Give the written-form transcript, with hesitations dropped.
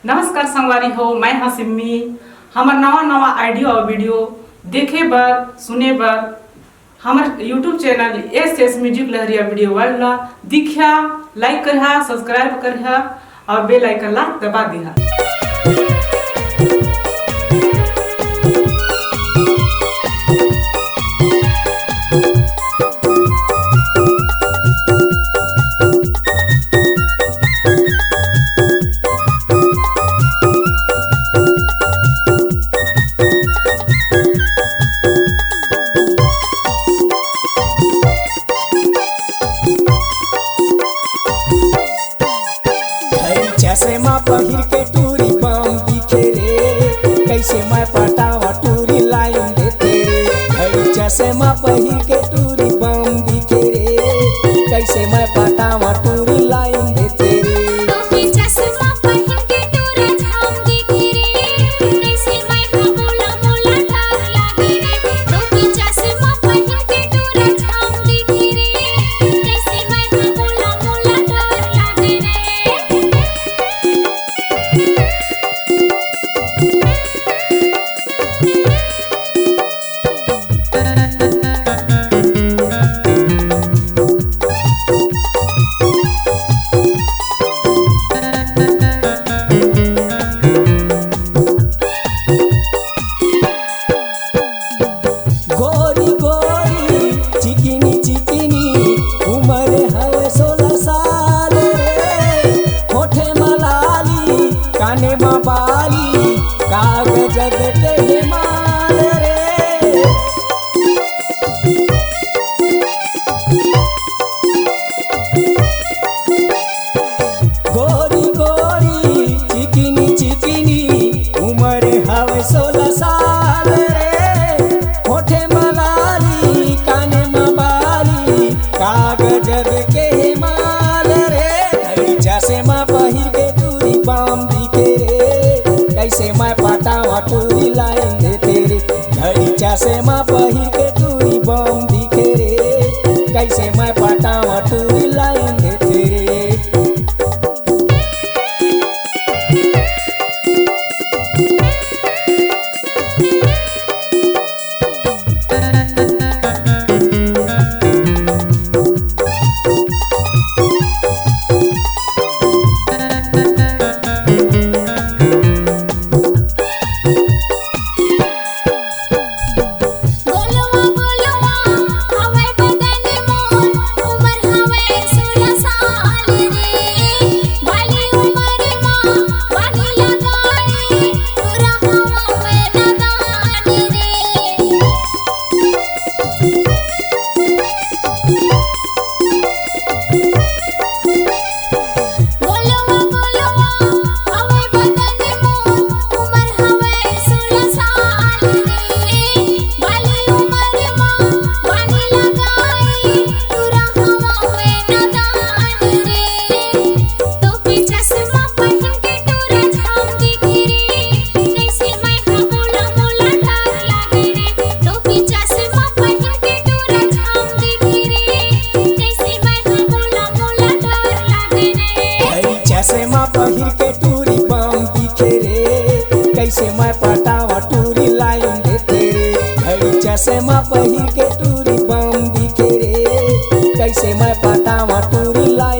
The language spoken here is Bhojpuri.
नमस्कार संगवारी हो, मैं हाँ सिम्मी। हमार नवा आइडियो और वीडियो देखे बर सुने बर हमार यूट्यूब चैनल एस म्यूजिक लहरिया वीडियो वाला दिखा, लाइक करिहा, सब्सक्राइब करिहा और बेल आइकन ला दबा दिहा। जैसे माँ पहिर के टूरी बम दिखे रे, कैसे मैं पटावा टूरी लाइन देते रे। जैसे माँ पहिर के टूरी बम दिखे रे, कैसे मैं पटावा टूरी लाइन देते रे। काने माँ बाली कागज के माल रे। गोरी गोरी चिकिनी चिकिनी उम्र हवे 16 साल रे। होठे मलाली काने माँ बाली कागज के माल रे। जैसे माँ पहिर के टूरी बम कैसे मैं पटावा टूरी लाइन देते रे। घड़ी जैसे माँ पहिर के टूरी बम दिखे रे, कैसे मैं पटावा टूरी लाइन देते रे। जैसे माँ पहिर के टूरी बम दिखे रे, कैसे मैं पटावा टूरी लाइन देते रे। जैसे माँ पहिर के टूरी बम दिखे रे, कैसे मैं पटावा टूरी लाइन